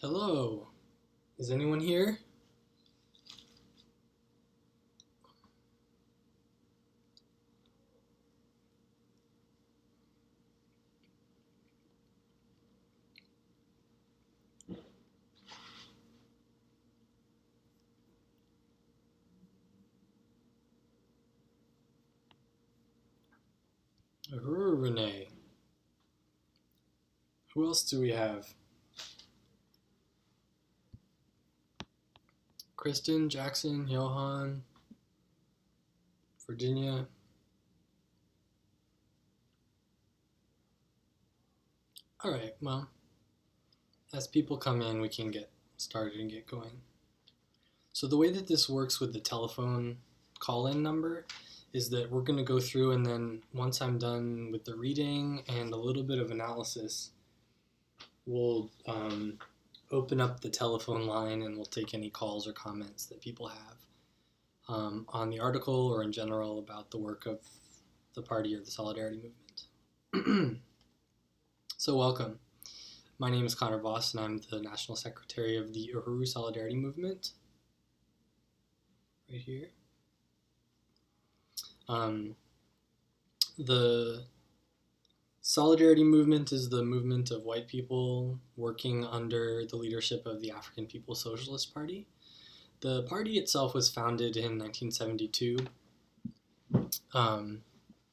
Hello, is anyone here? Uhuru, Renee. Who else do we have? Kristen, Jackson, Johan, Virginia. Alright, well, as people come in, we can get started and get going. So the way that this works with the telephone call-in number is that we're going to go through, and then once I'm done with the reading and a little bit of analysis, we'll open up the telephone line and we'll take any calls or comments that people have on the article or in general about the work of the party or the Solidarity Movement. So welcome. My name is Connor Voss and I'm the National Secretary of the Uhuru Solidarity Movement. Right here. The Solidarity Movement is the movement of white people working under the leadership of the African People's Socialist Party. The party itself was founded in 1972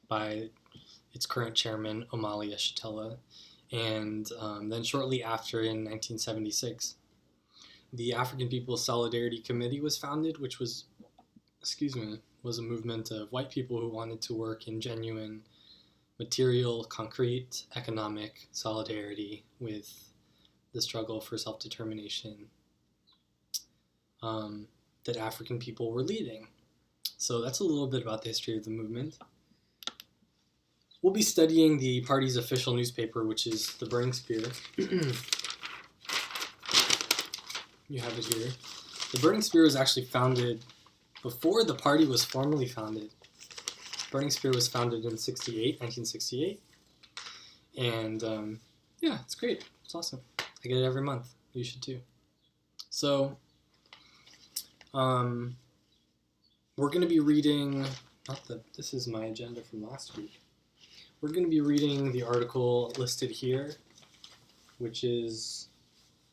by its current chairman, Omali Yeshitela, and then shortly after, in 1976, the African People's Solidarity Committee was founded, which was a movement of white people who wanted to work in genuine material, concrete, economic solidarity with the struggle for self-determination that African people were leading. So that's a little bit about the history of the movement. We'll be studying the party's official newspaper, which is the Burning Spear. You have it here. The Burning Spear was actually founded before the party was formally founded. Burning Spear was founded in 1968. And yeah, it's great. It's awesome. I get it every month. You should too. So, we're going to be reading, this is my agenda from last week. We're going to be reading the article listed here, which is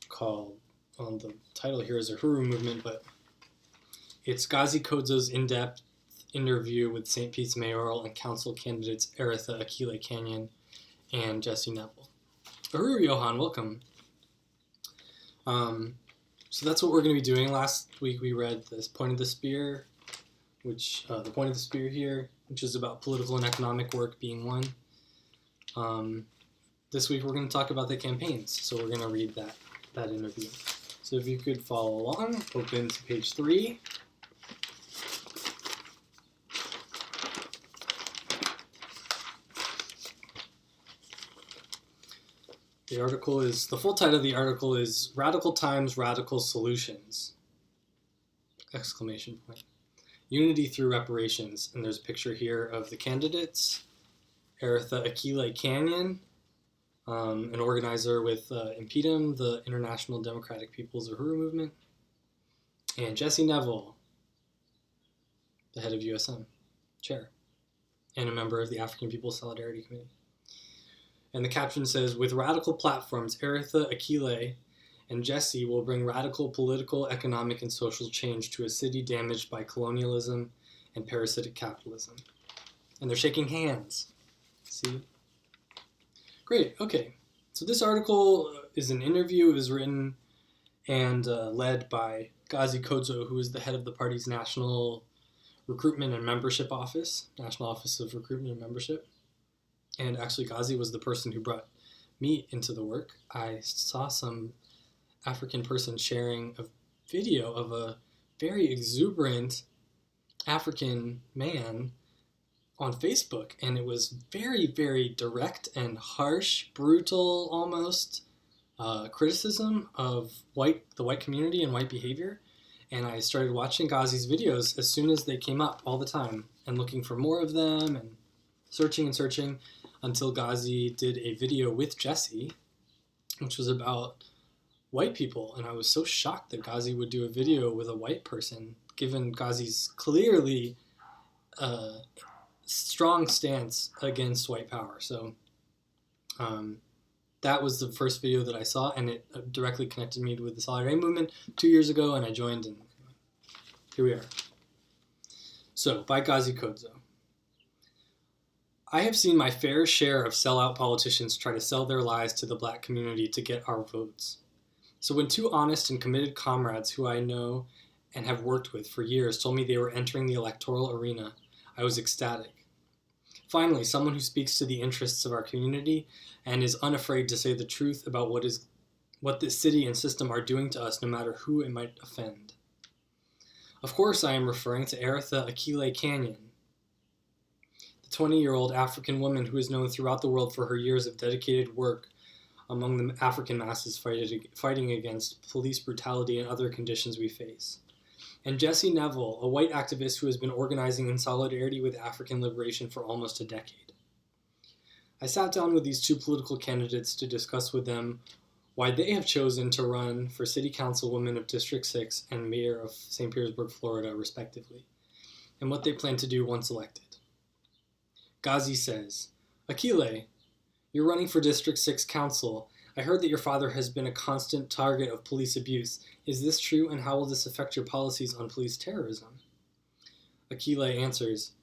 called, the title here is Uhuru Movement, but it's Gazi Kodzo's in-depth interview with St. Pete's mayoral and council candidates Aretha Akile Canyon and Jesse Neville. Uhuru, Johan, welcome. So that's what we're going to be doing. Last week we read this Point of the Spear, which the Point of the Spear here, which is about political and economic work being one. This week we're going to talk about the campaigns, so we're going to read that interview. So if you could follow along, open to page 3. The full title of the article is Radical Times, Radical Solutions! Exclamation point. Unity through reparations. And there's a picture here of the candidates. Aretha Akile Canyon, an organizer with Impedum, the International Democratic People's Uhuru Movement. And Jesse Neville, the head of USM, chair, and a member of the African People's Solidarity Committee. And the caption says, with radical platforms, Aretha Akile and Jesse will bring radical political, economic, and social change to a city damaged by colonialism and parasitic capitalism. And they're shaking hands. See? Great, okay. So this article is an interview. It was written and led by Gazi Kodzo, who is the head of the party's National Recruitment and Membership Office, National Office of Recruitment and Membership. And actually, Gazi was the person who brought me into the work. I saw some African person sharing a video of a very exuberant African man on Facebook, and it was very, very direct and harsh, brutal almost criticism of the white community and white behavior. And I started watching Gazi's videos as soon as they came up all the time and looking for more of them and searching until Gazi did a video with Jesse, which was about white people, and I was so shocked that Ghazi would do a video with a white person, given Ghazi's clearly strong stance against white power. So that was the first video that I saw, and it directly connected me with the Solidarity Movement 2 years ago, and I joined, and here we are. So, by Ghazi Kodzo. I have seen my fair share of sellout politicians try to sell their lies to the black community to get our votes. So when two honest and committed comrades who I know and have worked with for years told me they were entering the electoral arena, I was ecstatic. Finally, someone who speaks to the interests of our community and is unafraid to say the truth about what this city and system are doing to us, no matter who it might offend. Of course, I am referring to Aretha Akile Canyon, the 20-year-old African woman who is known throughout the world for her years of dedicated work among the African masses fighting against police brutality and other conditions we face. And Jesse Neville, a white activist who has been organizing in solidarity with African liberation for almost a decade. I sat down with these two political candidates to discuss with them why they have chosen to run for City Councilwoman of District 6 and Mayor of St. Petersburg, Florida, respectively, and what they plan to do once elected. Ghazi says, Akile, you're running for District 6 Council. I heard that your father has been a constant target of police abuse. Is this true, and how will this affect your policies on police terrorism? Akile answers,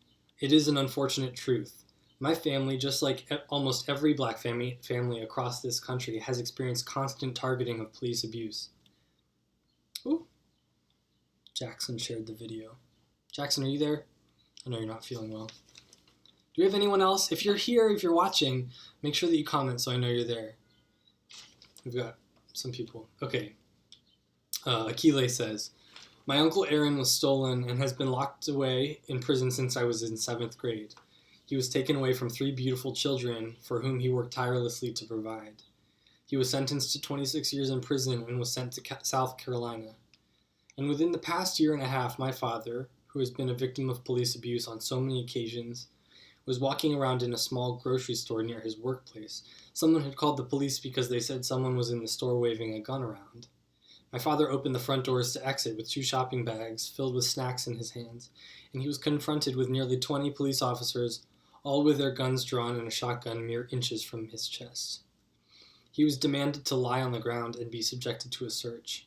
it is an unfortunate truth. My family, just like almost every black family across this country, has experienced constant targeting of police abuse. Ooh. Jackson shared the video. Jackson, are you there? I know you're not feeling well. Do we have anyone else? If you're here, if you're watching, make sure that you comment so I know you're there. We've got some people. Okay. Akile says, my uncle Aaron was stolen and has been locked away in prison since I was in 7th grade. He was taken away from 3 beautiful children for whom he worked tirelessly to provide. He was sentenced to 26 years in prison and was sent to South Carolina. And within the past year and a half, my father, who has been a victim of police abuse on so many occasions, was walking around in a small grocery store near his workplace. Someone had called the police because they said someone was in the store waving a gun around. My father opened the front doors to exit with 2 shopping bags filled with snacks in his hands, and he was confronted with nearly 20 police officers, all with their guns drawn and a shotgun mere inches from his chest. He was demanded to lie on the ground and be subjected to a search.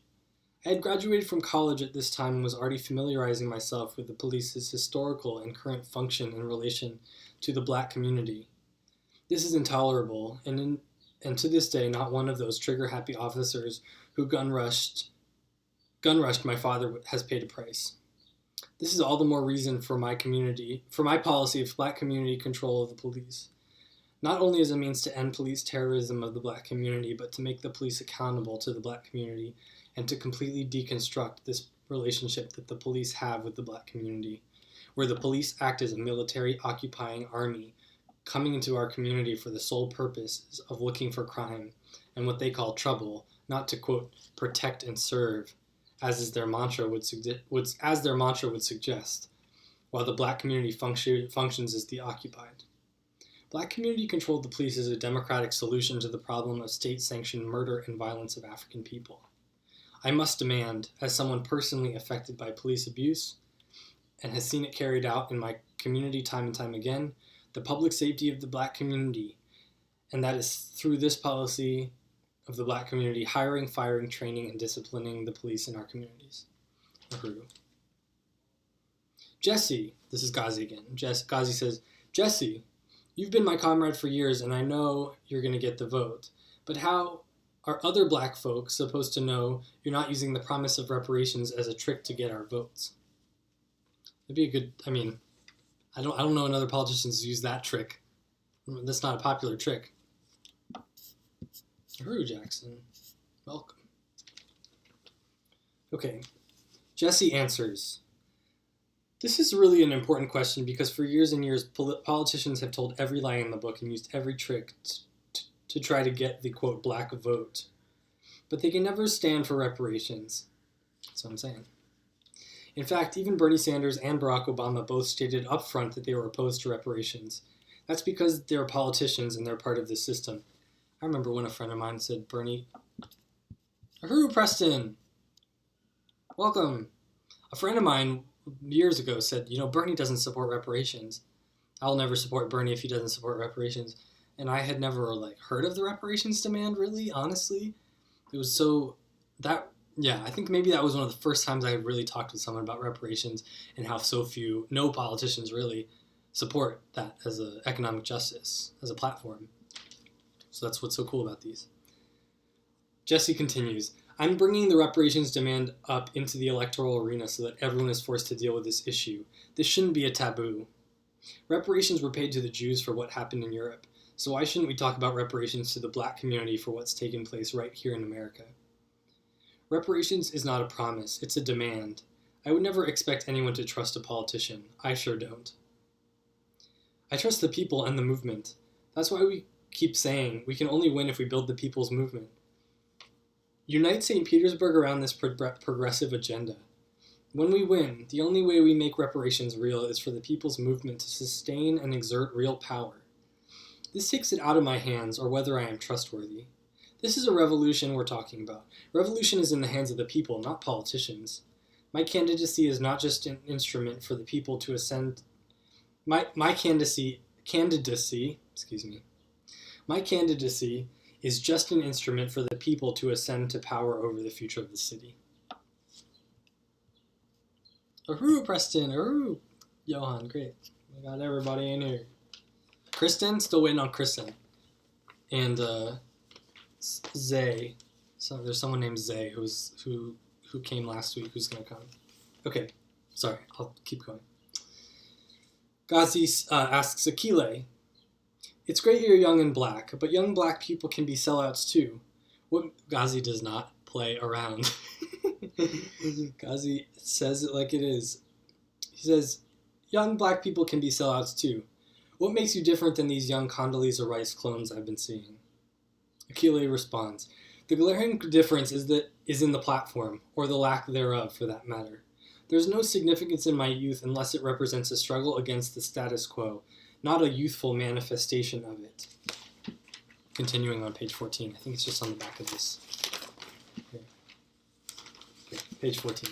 I had graduated from college at this time and was already familiarizing myself with the police's historical and current function in relation to the black community. This is intolerable, and to this day, not one of those trigger-happy officers who gun rushed my father has paid a price. This is all the more reason for my policy of black community control of the police. Not only as a means to end police terrorism of the black community, but to make the police accountable to the black community and to completely deconstruct this relationship that the police have with the black community, where the police act as a military occupying army coming into our community for the sole purpose of looking for crime and what they call trouble, not to, quote, protect and serve, as their mantra would suggest, while the black community functions as the occupied. Black community control of the police is a democratic solution to the problem of state-sanctioned murder and violence of African people. I must demand, as someone personally affected by police abuse and has seen it carried out in my community time and time again, the public safety of the black community, and that is through this policy of the black community hiring, firing, training, and disciplining the police in our communities. Uhuru. Jesse, this is Ghazi again. Ghazi says, Jesse, you've been my comrade for years, and I know you're going to get the vote. But how are other black folks supposed to know you're not using the promise of reparations as a trick to get our votes? It'd be a good, I don't know another politicians use that trick. That's not a popular trick. Uhuru Jackson, welcome. Okay, Jesse answers. This is really an important question because for years and years, politicians have told every lie in the book and used every trick to try to get the, quote, black vote. But they can never stand for reparations. That's what I'm saying. In fact, even Bernie Sanders and Barack Obama both stated up front that they were opposed to reparations. That's because they're politicians and they're part of the system. I remember when a friend of mine said, Bernie, Uhuru, Preston! Welcome! A friend of mine years ago said, Bernie doesn't support reparations. I'll never support Bernie if he doesn't support reparations. And I had never, heard of the reparations demand, really, honestly. It was so... I think maybe that was one of the first times I had really talked with someone about reparations and how no politicians really support that as an economic justice, as a platform. So that's what's so cool about these. Jesse continues, I'm bringing the reparations demand up into the electoral arena so that everyone is forced to deal with this issue. This shouldn't be a taboo. Reparations were paid to the Jews for what happened in Europe, so why shouldn't we talk about reparations to the black community for what's taken place right here in America? Reparations is not a promise, it's a demand. I would never expect anyone to trust a politician. I sure don't. I trust the people and the movement. That's why we keep saying we can only win if we build the people's movement. Unite St. Petersburg around this progressive agenda. When we win, the only way we make reparations real is for the people's movement to sustain and exert real power. This takes it out of my hands or whether I am trustworthy. This is a revolution we're talking about. Revolution is in the hands of the people, not politicians. My candidacy is not just an instrument for the people to ascend. My candidacy is just an instrument for the people to ascend to power over the future of the city. Uhuru, Preston! Uhuru! Johan, great. We got everybody in here. Kristen, still waiting on Kristen. And Zay. So there's someone named Zay who came last week who's going to come. Okay, sorry, I'll keep going. Ghazi asks Akile, it's great you're young and black, but young black people can be sellouts too. What Ghazi does not play around. Ghazi says it like it is. He says, young black people can be sellouts too. What makes you different than these young Condoleezza Rice clones I've been seeing? Akile responds, the glaring difference is in the platform, or the lack thereof for that matter. There's no significance in my youth unless it represents a struggle against the status quo, not a youthful manifestation of it. Continuing on page 14. I think it's just on the back of this. Okay, page 14.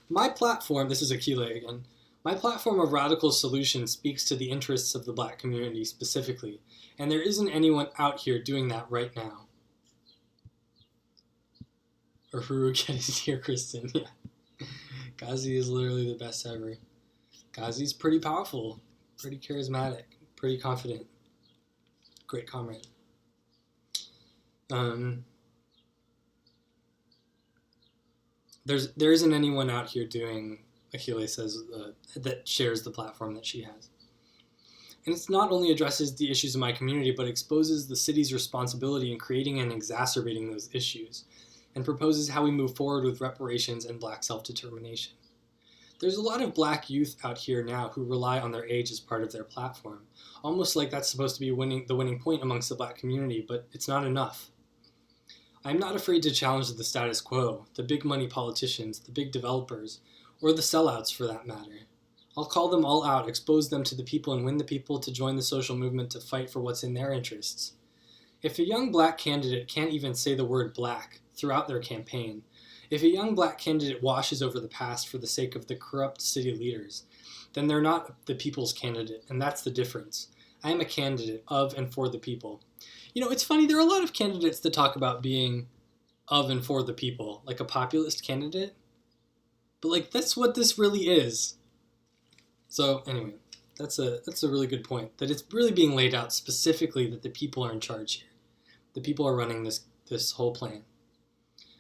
My platform, this is Akile again, my platform of radical solutions speaks to the interests of the black community specifically, and there isn't anyone out here doing that right now. Uhuru, get his here, Kristen. Yeah. Ghazi is literally the best ever. Ghazi's pretty powerful, pretty charismatic, pretty confident. Great comrade. There isn't anyone out here doing, Akile says, that shares the platform that she has. And it's not only addresses the issues of my community, but exposes the city's responsibility in creating and exacerbating those issues, and proposes how we move forward with reparations and black self-determination. There's a lot of black youth out here now who rely on their age as part of their platform, almost like that's supposed to be the winning point amongst the black community, but it's not enough. I'm not afraid to challenge the status quo, the big money politicians, the big developers, or the sellouts for that matter. I'll call them all out, expose them to the people, and win the people to join the social movement to fight for what's in their interests. If a young black candidate can't even say the word black throughout their campaign, if a young black candidate washes over the past for the sake of the corrupt city leaders, then they're not the people's candidate, and that's the difference. I am a candidate of and for the people. It's funny, there are a lot of candidates that talk about being of and for the people, like a populist candidate. But that's what this really is. So anyway, that's a really good point, that it's really being laid out specifically that the people are in charge here. The people are running this whole plan.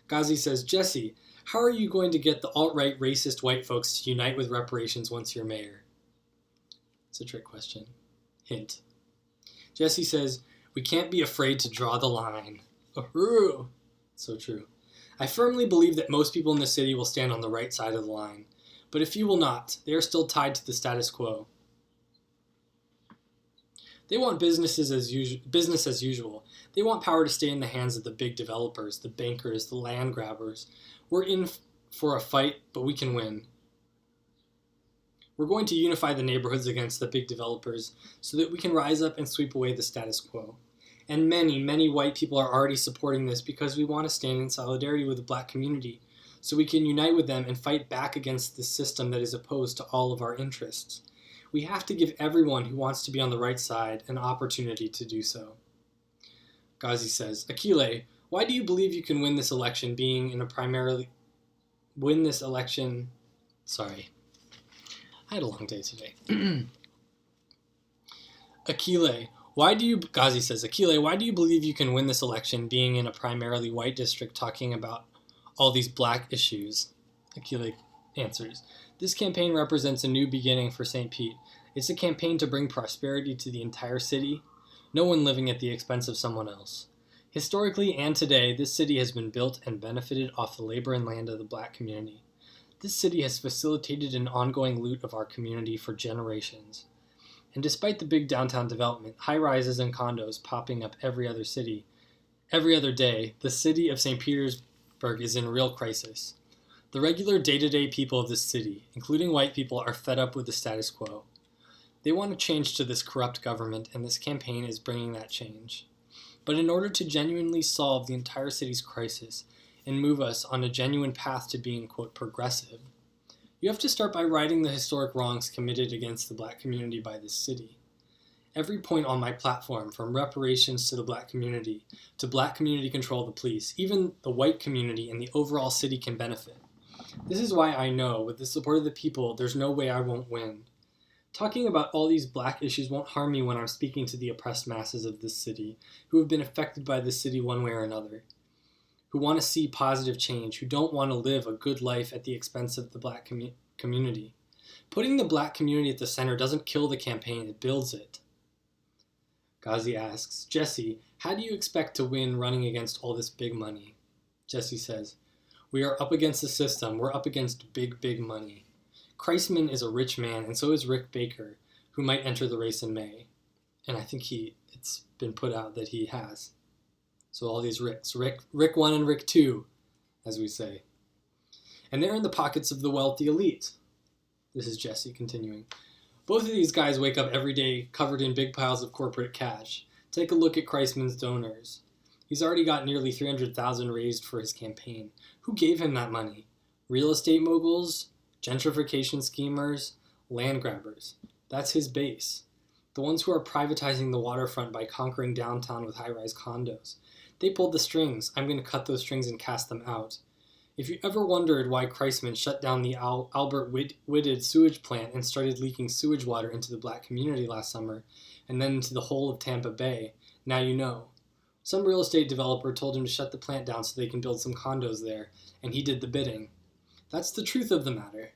Ghazi says, Jesse, how are you going to get the alt-right racist white folks to unite with reparations once you're mayor? It's a trick question. Hint. Jesse says, we can't be afraid to draw the line. Uhuru! So true. I firmly believe that most people in the city will stand on the right side of the line, but a few will not. They are still tied to the status quo. They want business as usual. They want power to stay in the hands of the big developers, the bankers, the land grabbers. We're in for a fight, but we can win. We're going to unify the neighborhoods against the big developers so that we can rise up and sweep away the status quo. And many white people are already supporting this because we want to stand in solidarity with the black community, so we can unite with them and fight back against the system that is opposed to all of our interests. We have to give everyone who wants to be on the right side an opportunity to do so. Ghazi says, Akile, why do you believe you can win this election Sorry. I had a long day today. Ghazi says, Akile, why do you believe you can win this election being in a primarily white district talking about all these black issues? Akile answers, this campaign represents a new beginning for St. Pete. It's a campaign to bring prosperity to the entire city, no one living at the expense of someone else. Historically and today, this city has been built and benefited off the labor and land of the black community. This city has facilitated an ongoing loot of our community for generations. And despite the big downtown development, high-rises and condos popping up every other day, the city of St. Petersburg is in real crisis. The regular day-to-day people of this city, including white people, are fed up with the status quo. They want to change to this corrupt government, and this campaign is bringing that change. But in order to genuinely solve the entire city's crisis and move us on a genuine path to being, quote, progressive, you have to start by righting the historic wrongs committed against the black community by this city. Every point on my platform, from reparations to the black community, to black community control of the police, even the white community and the overall city can benefit. This is why I know, with the support of the people, there's no way I won't win. Talking about all these black issues won't harm me when I'm speaking to the oppressed masses of this city, who have been affected by this city one way or another, who want to see positive change, who don't want to live a good life at the expense of the black community. Putting the black community at the center doesn't kill the campaign, it builds it. Ghazi asks, Jesse, how do you expect to win running against all this big money? Jesse says, we are up against the system, we're up against big money. Kreisman is a rich man, and so is Rick Baker, who might enter the race in May. And I think it's been put out that he has. So all these Ricks, Rick 1 and Rick 2, as we say. And they're in the pockets of the wealthy elite. This is Jesse continuing. Both of these guys wake up every day covered in big piles of corporate cash. Take a look at Kreisman's donors. He's already got nearly $300,000 raised for his campaign. Who gave him that money? Real estate moguls? Gentrification schemers, land grabbers. That's his base. The ones who are privatizing the waterfront by conquering downtown with high-rise condos. They pulled the strings. I'm going to cut those strings and cast them out. If you ever wondered why Kreisman shut down the Albert Whitted sewage plant and started leaking sewage water into the black community last summer, and then into the whole of Tampa Bay, now you know. Some real estate developer told him to shut the plant down so they can build some condos there, and he did the bidding. That's the truth of the matter.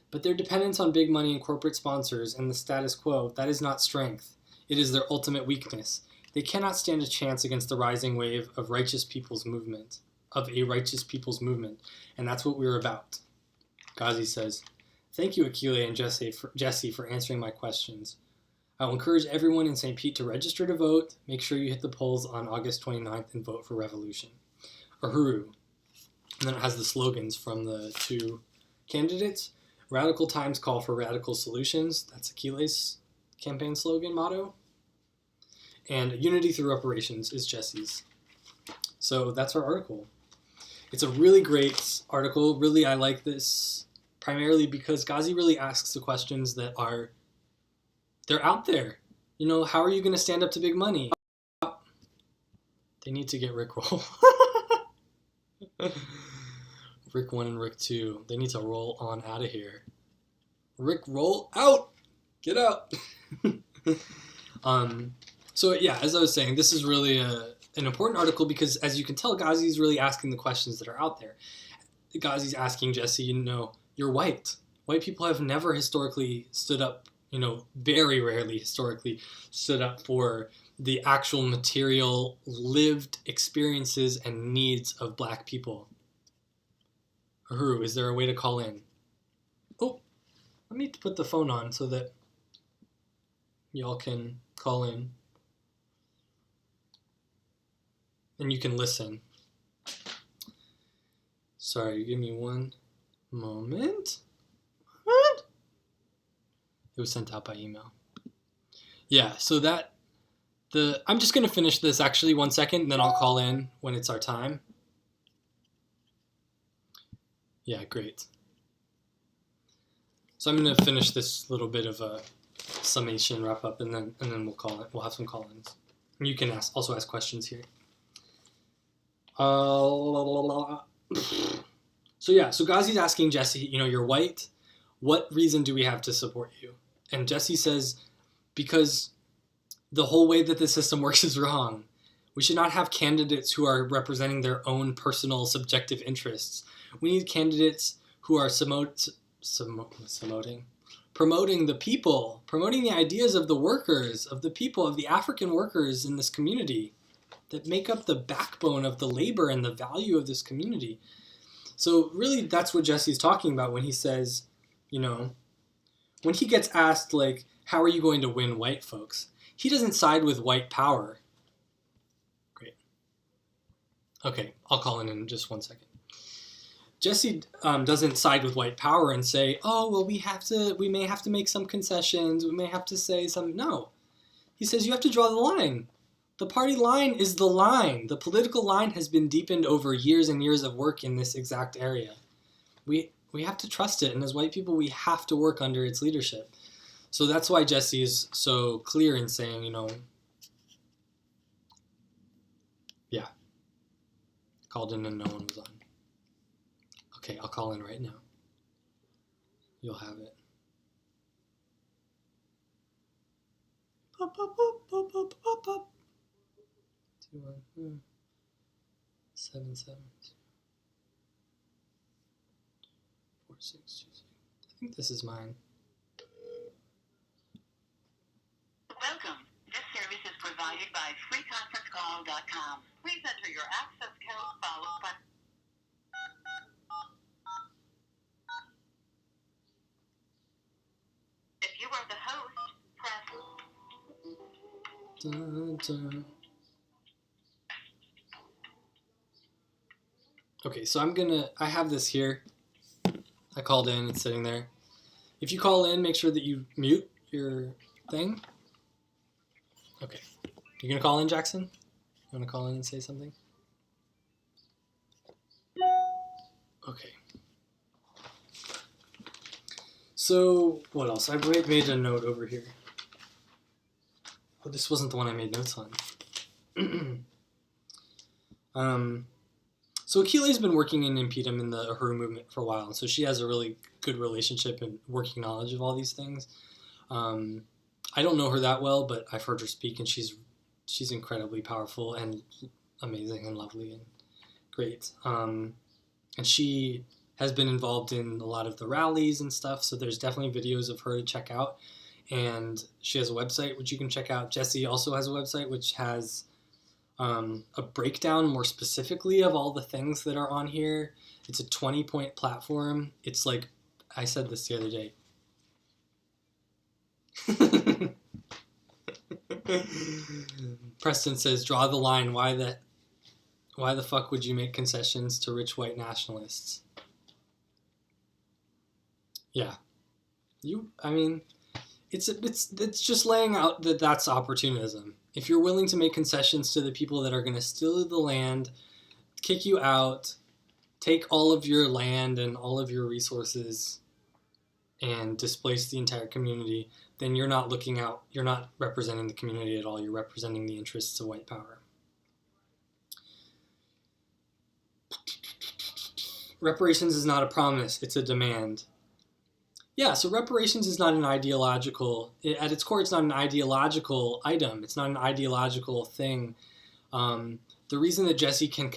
But their dependence on big money and corporate sponsors and the status quo, that is not strength. It is their ultimate weakness. They cannot stand a chance against the rising wave of a righteous people's movement. And that's what we're about. Ghazi says, thank you, Akile and Jesse, for answering my questions. I will encourage everyone in St. Pete to register to vote. Make sure you hit the polls on August 29th and vote for revolution. Uhuru. And then it has the slogans from the two candidates. Radical times call for radical solutions. That's Akile's campaign slogan motto. And unity through reparations is Jesse's. So that's our article. It's a really great article. Really, I like this primarily because Ghazi really asks the questions that they're out there. You know, how are you going to stand up to big money? They need to get Rickroll. Rick 1 and Rick 2. They need to roll on out of here. Rick, roll out! Get out! So yeah, as I was saying, this is really an important article because, as you can tell, Ghazi's really asking the questions that are out there. Ghazi's asking Jesse, you're white. White people have never historically stood up, very rarely historically stood up for the actual material, lived experiences and needs of black people. Uhuru, is there a way to call in? Oh, let me put the phone on so that y'all can call in. And you can listen. Sorry, give me one moment. What? It was sent out by email. Yeah, so I'm just going to finish this actually 1 second, and then I'll call in when it's our time. Yeah, great. So I'm going to finish this little bit of a summation wrap up, and then we'll call it. We'll have some call-ins. You can also ask questions here. So Ghazi's asking Jesse, you're white. What reason do we have to support you? And Jesse says, because the whole way that the system works is wrong. We should not have candidates who are representing their own personal subjective interests. We need candidates who are promoting the people, promoting the ideas of the workers, of the people, of the African workers in this community that make up the backbone of the labor and the value of this community. So really that's what Jesse's talking about when he says, when he gets asked, like, how are you going to win white folks? He doesn't side with white power. Great. Okay, I'll call in just 1 second. Jesse doesn't side with white power and say, oh, well, we may have to make some concessions. We may have to say some. No. He says you have to draw the line. The party line is the line. The political line has been deepened over years and years of work in this exact area. We have to trust it. And as white people, we have to work under its leadership. So that's why Jesse is so clear in saying, yeah, called in and no one was on. Okay, I'll call in right now. You'll have it. Pop, pop, pop, pop, pop, pop, pop. 2 1 7 7 4 6 2 6. I think this is mine. Welcome. This service is provided by freeconferencecall.com. Please enter your access code followed by... If you are the host, press... Dun, dun. Okay, so I have this here. I called in, it's sitting there. If you call in, make sure that you mute your thing. Okay. You gonna call in, Jackson? You wanna call in and say something? Okay. So, what else? I made a note over here. Oh, this wasn't the one I made notes on. So Akile's been working in Impedum in the Uhuru movement for a while, and so she has a really good relationship and working knowledge of all these things. I don't know her that well, but I've heard her speak, and she's incredibly powerful and amazing and lovely and great. And she has been involved in a lot of the rallies and stuff, so there's definitely videos of her to check out. And she has a website which you can check out. Jesse also has a website which has a breakdown more specifically of all the things that are on here. It's a 20-point platform. It's like, I said this the other day. Preston says, draw the line. Why the fuck would you make concessions to rich white nationalists? Yeah. It's just laying out that that's opportunism. If you're willing to make concessions to the people that are going to steal the land, kick you out, take all of your land and all of your resources, and displace the entire community, then you're not representing the community at all. You're representing the interests of white power. Reparations is not a promise, it's a demand. Yeah, so reparations is not an ideological, at its core, it's not an ideological item. It's not an ideological thing. The reason that Jesse can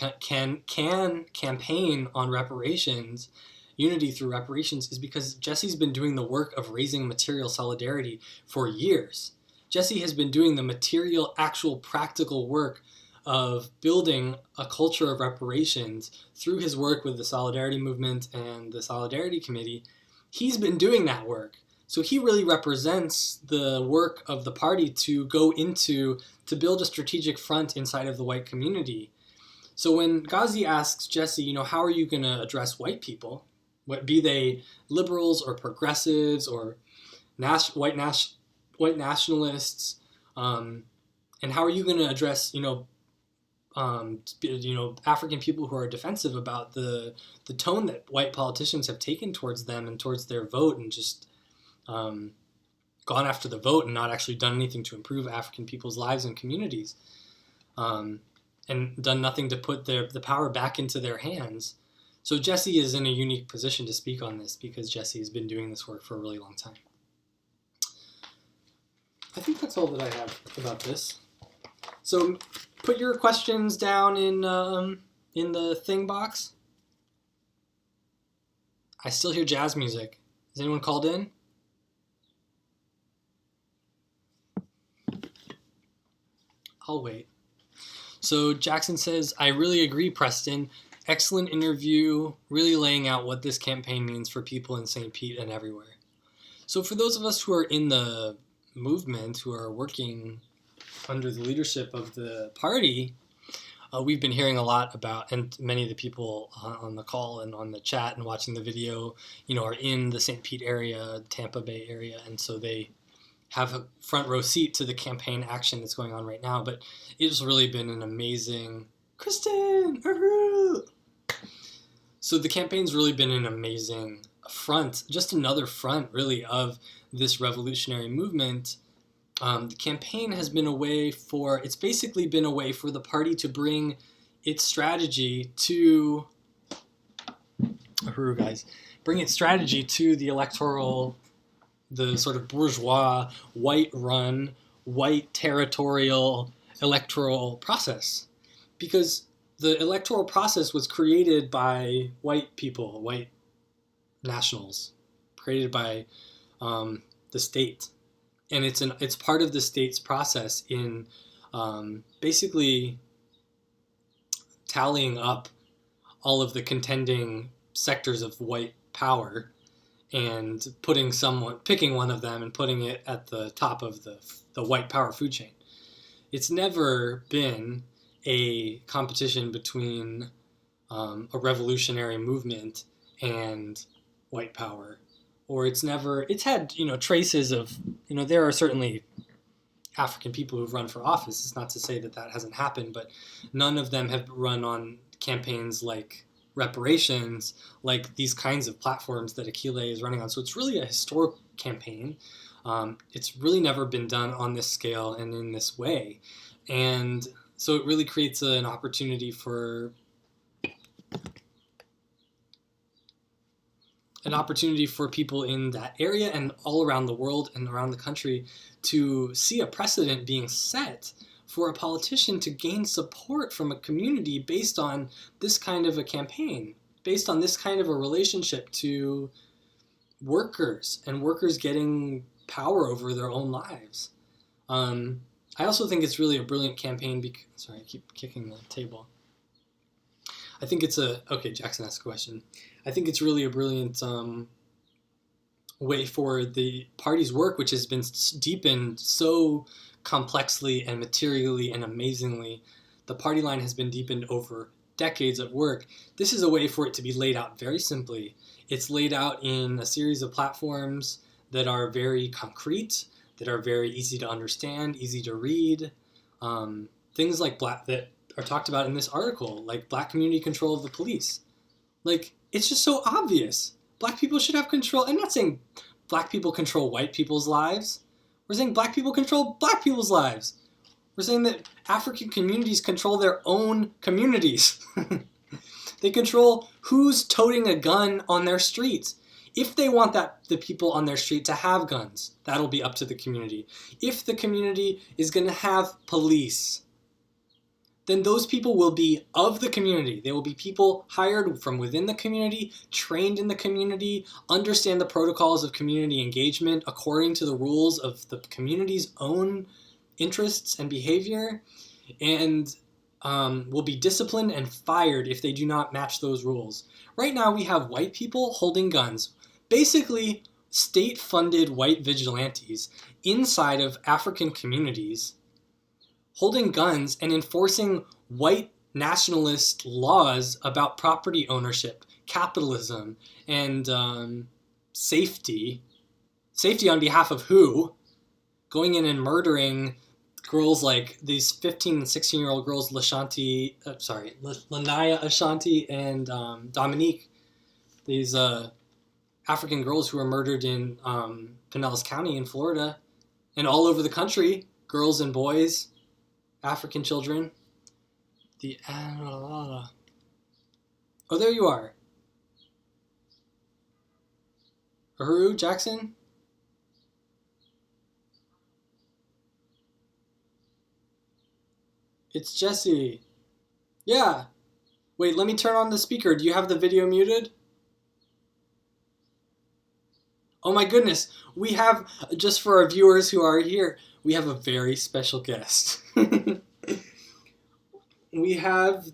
campaign on reparations, unity through reparations, is because Jesse's been doing the work of raising material solidarity for years. Jesse has been doing the material, actual, practical work of building a culture of reparations through his work with the Solidarity Movement and the Solidarity Committee. He's been doing that work. So he really represents the work of the party to build a strategic front inside of the white community. So when Ghazi asks Jesse, how are you going to address white people, be they liberals or progressives or white nationalists, And how are you going to address, African people who are defensive about the tone that white politicians have taken towards them and towards their vote, and just um, gone after the vote and not actually done anything to improve African people's lives and communities, um, and done nothing to put the power back into their hands. So Jesse is in a unique position to speak on this because Jesse has been doing this work for a really long time. I think that's all that I have about this. So put your questions down in the thing box. I still hear jazz music. Is anyone called in? I'll wait. So Jackson says, I really agree, Preston. Excellent interview, really laying out what this campaign means for people in St. Pete and everywhere. So for those of us who are in the movement, who are working under the leadership of the party, we've been hearing a lot about, and many of the people on the call and on the chat and watching the video, are in the St. Pete area, Tampa Bay area, and so they have a front row seat to the campaign action that's going on right now. But it's really been an amazing, Kristen, Uhuru. So the campaign's really been an amazing front, just another front really of this revolutionary movement. The campaign has been it's basically been a way for the party to bring its strategy to, Uhuru guys, bring its strategy to the sort of bourgeois, white-run, white territorial electoral process. Because the electoral process was created by white people, white nationals, created by the state. And it's part of the state's process in basically tallying up all of the contending sectors of white power and picking one of them and putting it at the top of the white power food chain. It's never been a competition between a revolutionary movement and white power. Or it's had, traces of, there are certainly African people who've run for office. It's not to say that hasn't happened, but none of them have run on campaigns like reparations, like these kinds of platforms that Akile is running on. So it's really a historic campaign. It's really never been done on this scale and in this way. And so it really creates an opportunity for people in that area and all around the world and around the country to see a precedent being set for a politician to gain support from a community based on this kind of a campaign, based on this kind of a relationship to workers and workers getting power over their own lives. I also think it's really a brilliant campaign sorry, I keep kicking the table. I think it's okay, Jackson asked a question. I think it's really a brilliant way for the party's work, which has been deepened so complexly and materially and amazingly. The party line has been deepened over decades of work. This is a way for it to be laid out very simply. It's laid out in a series of platforms that are very concrete, that are very easy to understand, easy to read. Things like that are talked about in this article, like black community control of the police. Like, it's just so obvious. Black people should have control. I'm not saying black people control white people's lives. We're saying black people control black people's lives. We're saying that African communities control their own communities. They control who's toting a gun on their streets. If they want the people on their street to have guns, that'll be up to the community. If the community is going to have police, then those people will be of the community. They will be people hired from within the community, trained in the community, understand the protocols of community engagement according to the rules of the community's own interests and behavior, and will be disciplined and fired if they do not match those rules. Right now we have white people holding guns, basically state-funded white vigilantes inside of African communities, holding guns and enforcing white nationalist laws about property ownership, capitalism, and safety. Safety on behalf of who? Going in and murdering girls like these 15 and 16-year-old girls, Lanaya Ashanti and Dominique, these African girls who were murdered in Pinellas County in Florida, and all over the country, girls and boys, African children. Oh, there you are. Uhuru, Jackson? It's Jesse. Yeah. Wait, let me turn on the speaker. Do you have the video muted? Oh my goodness. We have, just for our viewers who are here, we have a very special guest. we have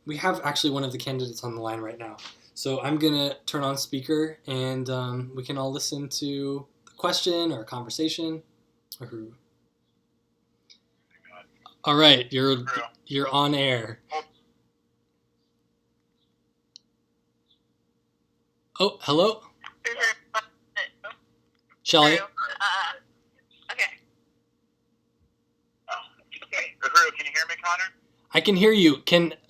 we have actually one of the candidates on the line right now. So I'm going to turn on speaker and we can all listen to the question or conversation. Uhuru. All right, you're on air. Oh, hello? Shelly? Okay. Uhuru, can you hear me, Connor? I can hear you.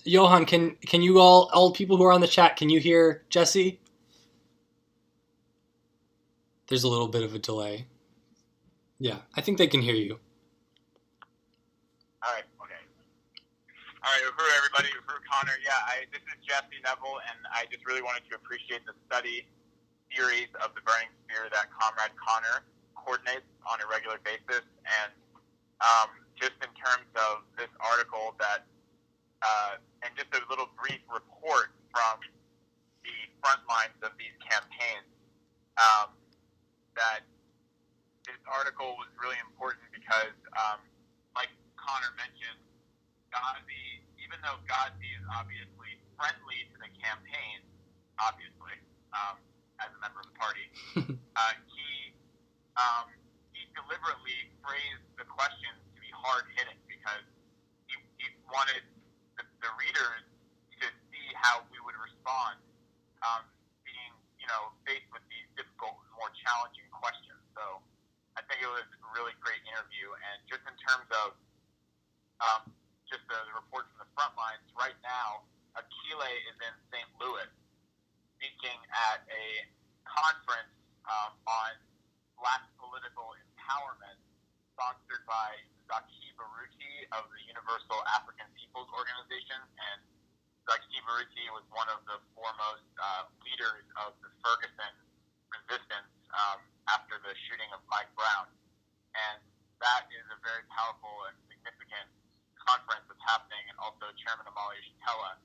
Johan, can you all people who are on the chat, can you hear Jesse? There's a little bit of a delay. Yeah, I think they can hear you. All right, okay. All right, Uhuru, everybody. Uhuru, Connor. Yeah, this is Jesse Neville, and I just really wanted to appreciate the study series of the Burning Spear that Comrade Connor coordinates on a regular basis. And just in terms of this article and just a little brief report from the front lines of these campaigns, that this article was really important because, like Connor mentioned, even though Ghazi is obviously friendly to the campaign, obviously, as a member of the party, he deliberately phrased the questions to be hard-hitting because he wanted the readers to see how we would respond, being, faced with these difficult and more challenging questions. So I think it was a really great interview. And just in terms of just the report from the front lines, right now, Akile is in St. Louis speaking at a conference on Black political empowerment sponsored by Zaki Baruti of the Universal African Peoples Organization. And Zaki Baruti was one of the foremost leaders of the Ferguson resistance after the shooting of Mike Brown. And that is a very powerful and significant conference that's happening, and also Chairman Amalia Shatella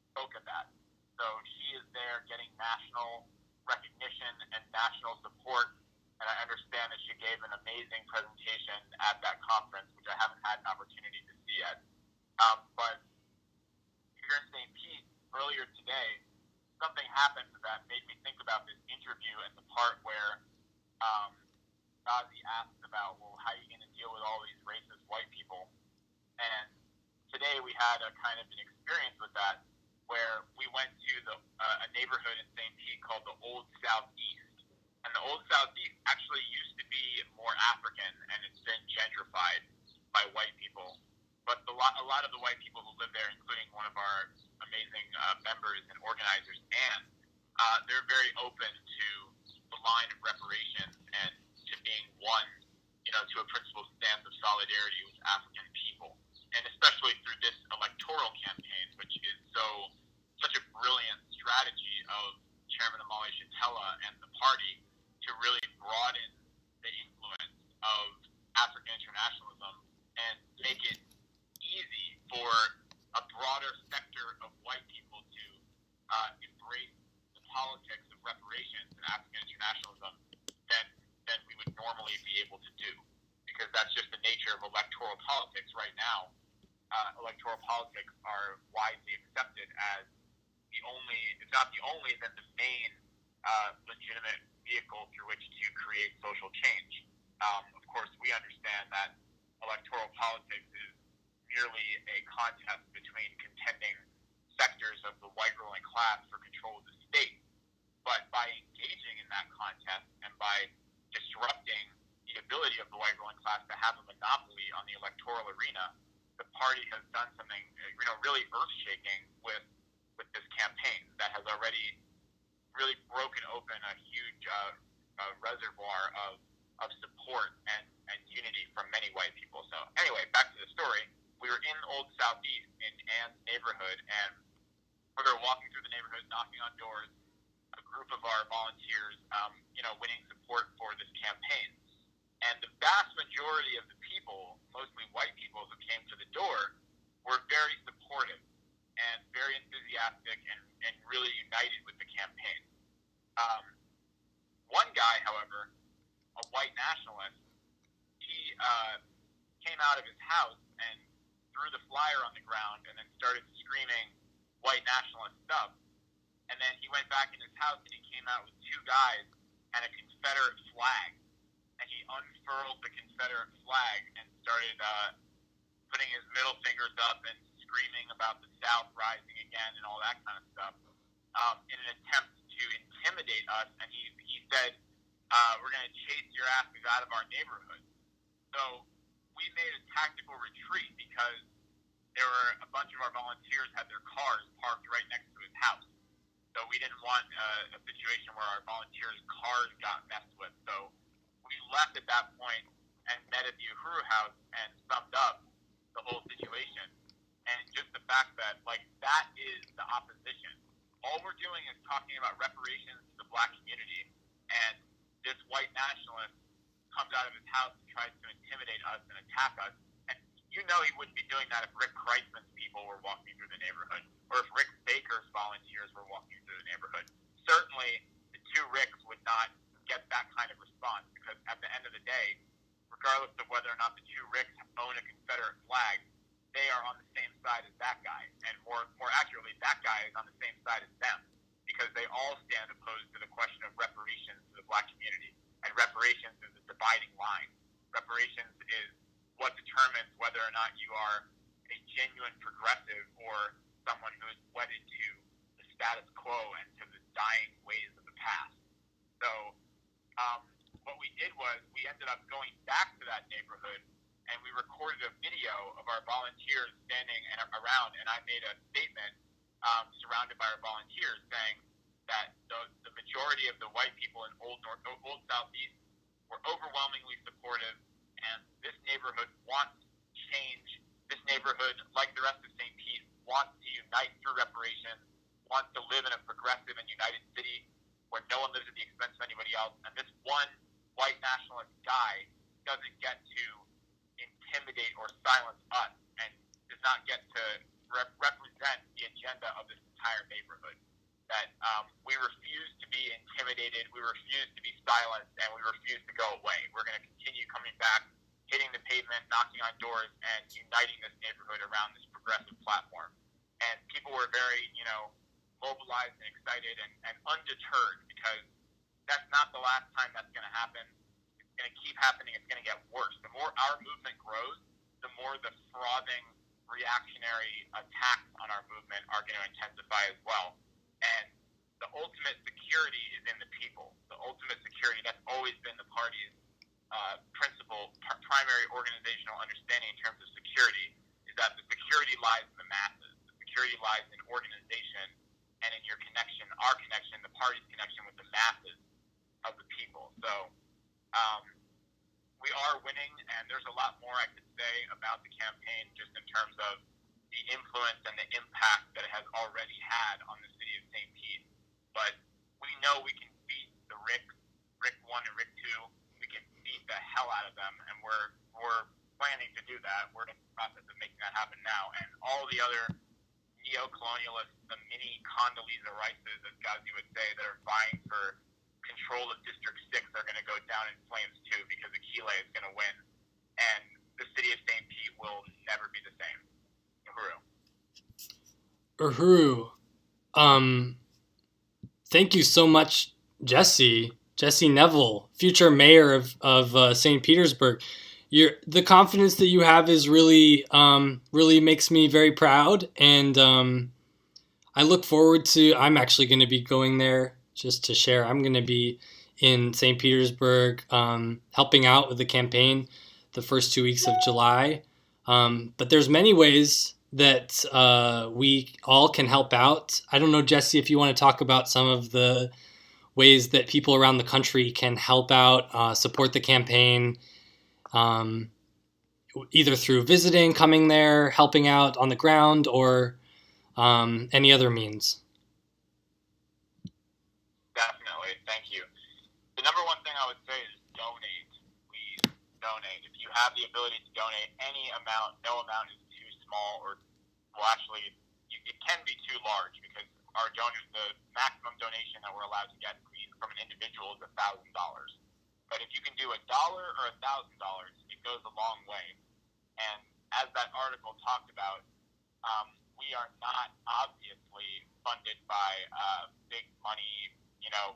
spoke at that. So she is there getting national recognition and national support, and I understand that she gave an amazing presentation at that conference, which I haven't had an opportunity to see yet. But here in St. Pete, earlier today, something happened that made me think about this interview and the part where Ghazi asked about, well, how are you going to deal with all these racist white people? And today we had a kind of an experience with that, where we went to a neighborhood in St. Pete called the Old Southeast. And the Old Southeast actually used to be more African, and it's been gentrified by white people. But a lot of the white people who live there, including one of our amazing members and organizers, Anne, they're very open to the line of reparations and to being one, to a principled stance of solidarity with African people. And especially through this electoral campaign, which is such a brilliant strategy of Chairman Amalia Shatella and the party to really broaden the influence of African internationalism and make it easy for a broader sector of white people to embrace the politics of reparations and African internationalism than we would normally be able to do, because that's just the nature of electoral politics right now. Electoral politics are widely accepted as the only, if not the only, then the main legitimate vehicle through which to create social change. Of course, we understand that electoral politics is merely a contest between contending sectors of the white ruling class for control of the state. But by engaging in that contest and by disrupting the ability of the white ruling class to have a monopoly on the electoral arena, the party has done something, really earth-shaking with this campaign that has already really broken open a huge reservoir of support and unity from many white people. So anyway, back to the story. We were in Old Southeast in Ann's neighborhood, and we were walking through the neighborhood, knocking on doors, a group of our volunteers, winning support for this campaign. And the vast majority of the people, mostly white people who came to the door, were very supportive and very enthusiastic and really united with the campaign. One guy, however, a white nationalist, he came out of his house and threw the flyer on the ground and then started screaming white nationalist stuff. And then he went back in his house and he came out with two guys and a Confederate flag. And he unfurled the Confederate flag and started putting his middle fingers up and screaming about the South rising again and all that kind of stuff in an attempt to intimidate us. And he said, we're going to chase your asses out of our neighborhood. So we made a tactical retreat because there were a bunch of our volunteers had their cars parked right next to his house. So we didn't want a situation where our volunteers' cars got messed with. So we left at that point and met at the Uhuru house and summed up the whole situation. And just the fact that, that is the opposition. All we're doing is talking about reparations to the black community, and this white nationalist comes out of his house and tries to intimidate us and attack us. And he wouldn't be doing that if Rick Kreisman's people were walking through the neighborhood, or if Rick Baker's volunteers were walking through the neighborhood. Certainly, the two Ricks would not get that kind of response, because at the end of the day, regardless of whether or not the two Ricks own a Confederate flag, they are on the same side as that guy. And more accurately, that guy is on the same side as them, because they all stand opposed to the question of reparations to the black community. And reparations is a dividing line. Reparations is what determines whether or not you are a genuine progressive or someone who is wedded to the status quo and to the dying ways of the past. So what we did was we ended up going back to that neighborhood and we recorded a video of our volunteers standing around, and I made a statement surrounded by our volunteers saying that the majority of the white people in Old Southeast were overwhelmingly supportive, and this neighborhood wants change. This neighborhood, like the rest of St. Pete, wants to unite through reparations, wants to live in a progressive and united city where no one lives at the expense of anybody else. And this one white nationalist guy doesn't get to intimidate or silence us and does not get to represent the agenda of this entire neighborhood. That we refuse to be intimidated, we refuse to be silenced, and we refuse to go away. We're going to continue coming back, hitting the pavement, knocking on doors, and uniting this neighborhood around this progressive platform. And people were very, mobilized and excited and undeterred, because that's not the last time that's going to happen. It's going to keep happening. It's going to get worse. The more our movement grows, the more the frothing reactionary attacks on our movement are going to intensify as well. And the ultimate security is in the people. The ultimate security, that's always been the party's primary organizational understanding in terms of security, is that the security lies in the masses. The security lies in organization and in your connection, our connection, the party's connection with the masses of the people. So we are winning, and there's a lot more I could say about the campaign just in terms of the influence and the impact that it has already had on the city of St. Pete. But we know we can beat the Rick 1 and Rick 2. We can beat the hell out of them, and we're planning to do that. We're in the process of making that happen now. And all the other neo-colonialists, the mini Condoleezza Rices, as Gazi would say, that are vying for control of District 6 are going to go down in flames too, because Akile is going to win. And the city of St. Pete will never be the same. Uhuru. Thank you so much, Jesse Neville, future mayor of St. Petersburg. The confidence that you have is really makes me very proud, and I look forward to. I'm actually going to be going there just to share. I'm going to be in St. Petersburg helping out with the campaign. the first 2 weeks of July. But there's many ways that we all can help out. I don't know, Jesse, if you want to talk about some of the ways that people around the country can help out, support the campaign, either through visiting, coming there, helping out on the ground, or any other means. Definitely. Thank you. The number one thing I would say is donate. Please donate. If you have the ability to donate any amount, no amount is too small, or, well, actually, it can be too large, because our donors, the maximum donation that we're allowed to get from an individual is $1,000. But if you can do $1 or $1,000, it goes a long way. And as that article talked about, we are not obviously funded by big money,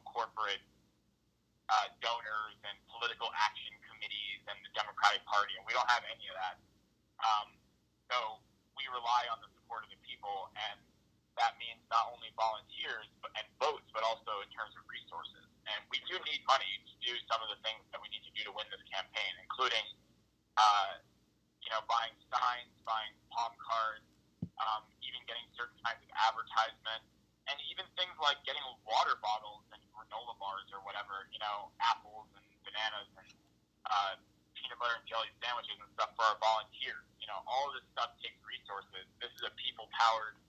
corporate donors and political action committees and the Democratic Party, and we don't have any of that. So we rely on the support of the people, and that means not only volunteers and votes, but also in terms of resources. And we do need money to do some of the things that we need to do to win this campaign, including, buying signs, buying palm cards, even getting certain kinds of advertisement, and even things like getting water bottles and granola bars or whatever, apples and bananas and peanut butter and jelly sandwiches and stuff for our volunteers. All of this stuff takes resources. This is a people-powered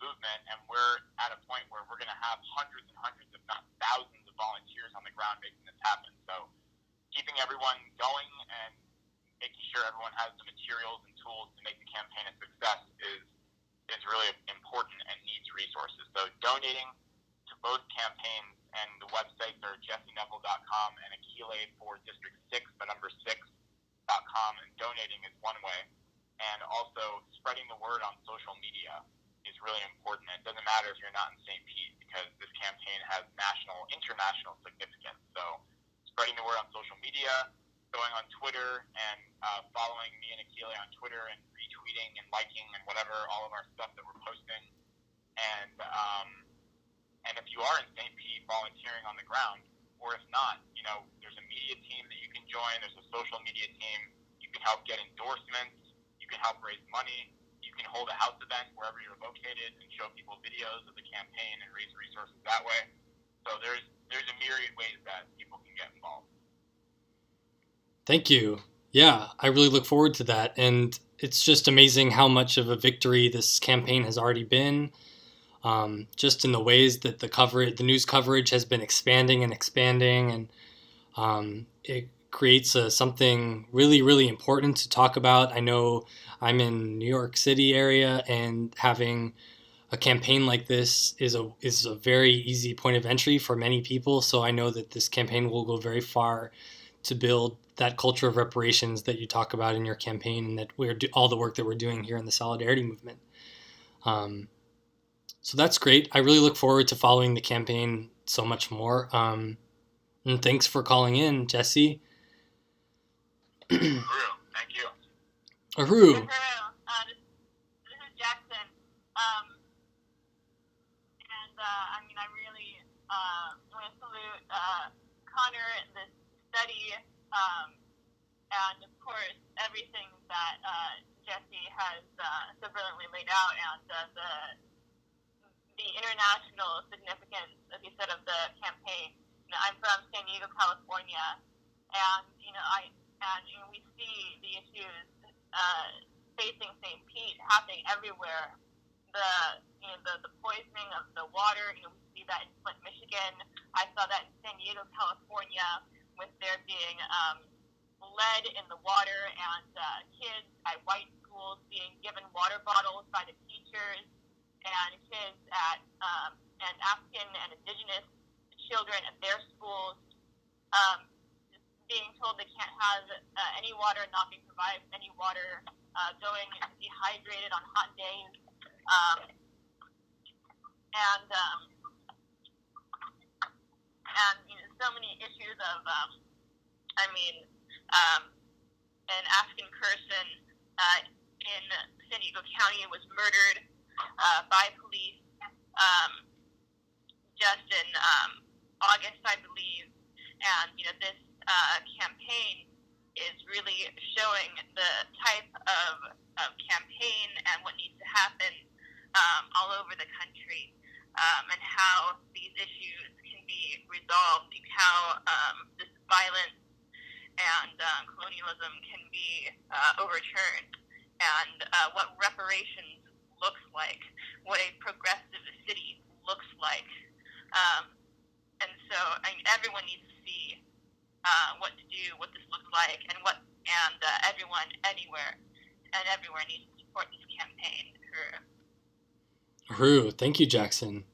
movement, and we're at a point where we're going to have hundreds and hundreds, if not thousands, of volunteers on the ground making this happen. So keeping everyone going and making sure everyone has the materials and tools to make the campaign a success is really important and needs resources. So donating to both campaigns, and the websites are jesseneville.com and Akile for District 6, the number 6.com, and donating is one way. And also spreading the word on social media is really important. It doesn't matter if you're not in St. Pete, because this campaign has national, international significance. So spreading the word on social media, going on Twitter and following me and Akile on Twitter and retweeting and liking and whatever, all of our stuff that we're posting. And if you are in St. Pete, volunteering on the ground, or if not, there's a media team that you can join. There's a social media team. You can help get endorsements. You can help raise money. You can hold a house event wherever you're located and show people videos of the campaign and raise resources that way. So there's a myriad ways that people can get involved. Thank you. Yeah, I really look forward to that. And it's just amazing how much of a victory this campaign has already been. Just in the ways that the news coverage has been expanding, and it creates something really, really important to talk about. I know I'm in New York City area, and having a campaign like this is a very easy point of entry for many people. So I know that this campaign will go very far to build that culture of reparations that you talk about in your campaign, and that all the work that we're doing here in the Solidarity Movement. So that's great. I really look forward to following the campaign so much more. And thanks for calling in, Jesse. Uhuru, thank you. Uhuru. This is Jackson. I really want to salute Connor, this study, and of course everything that Jesse has so brilliantly laid out, and the international significance, as you said, of the campaign. I'm from San Diego, California, and we see the issues facing St. Pete happening everywhere. The poisoning of the water, we see that in Flint, Michigan. I saw that in San Diego, California, with there being lead in the water, and kids at white schools being given water bottles by the teachers, and kids and African and Indigenous children at their schools being told they can't have any water, not being provided any water, going dehydrated on hot days, and so many issues of an African person in San Diego County was murdered by police just in August, I believe. And this campaign is really showing the type of campaign and what needs to happen all over the country, and how these issues can be resolved, how this violence and colonialism can be overturned, and what reparations looks like, what a progressive city looks like. And so everyone needs to see what to do, what this looks like, and everyone, anywhere, and everywhere needs to support this campaign. Uhuru. Thank you, Jackson.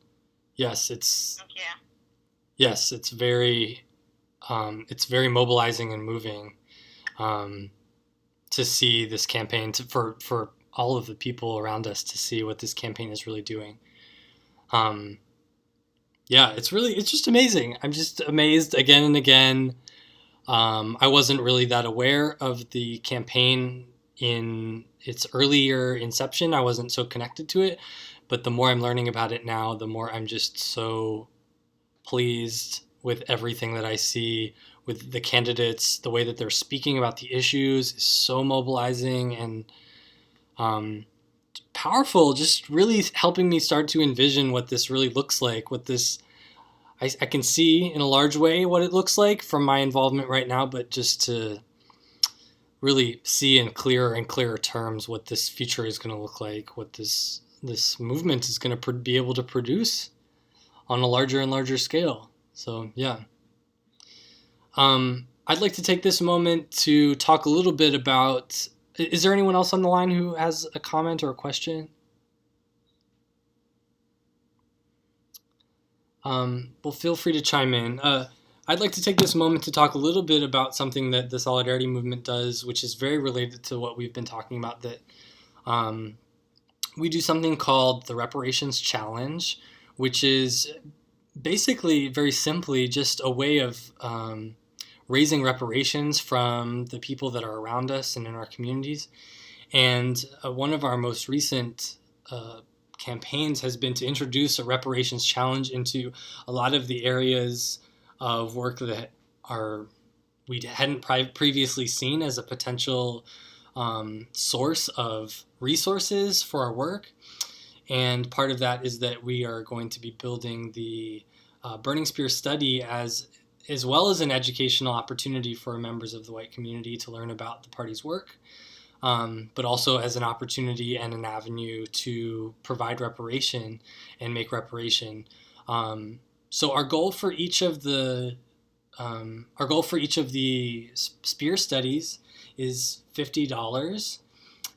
Yes, Thank you. Yes, it's very mobilizing and moving to see this campaign, for all of the people around us to see what this campaign is really doing. It's just amazing. I'm just amazed again and again. I wasn't really that aware of the campaign in its earlier inception. I wasn't so connected to it, but the more I'm learning about it now, the more I'm just so pleased with everything that I see, with the candidates. The way that they're speaking about the issues is so mobilizing and powerful, just really helping me start to envision what this really looks like, what this I can see in a large way what it looks like from my involvement right now, but just to really see in clearer and clearer terms what this future is going to look like, what this movement is going to be able to produce on a larger and larger scale. So, yeah. I'd like to take this moment to talk a little bit about, is there anyone else on the line who has a comment or a question? Well, feel free to chime in. I'd like to take this moment to talk a little bit about something that the Solidarity Movement does, which is very related to what we've been talking about, that we do something called the Reparations Challenge, which is basically, very simply, just a way of raising reparations from the people that are around us and in our communities. And one of our most recent campaigns has been to introduce a reparations challenge into a lot of the areas of work that we hadn't previously seen as a potential source of resources for our work. And part of that is that we are going to be building the Burning Spear study as well as an educational opportunity for members of the white community to learn about the party's work. But also as an opportunity and an avenue to provide reparation and make reparation. So our goal for each of the Spear studies is $50,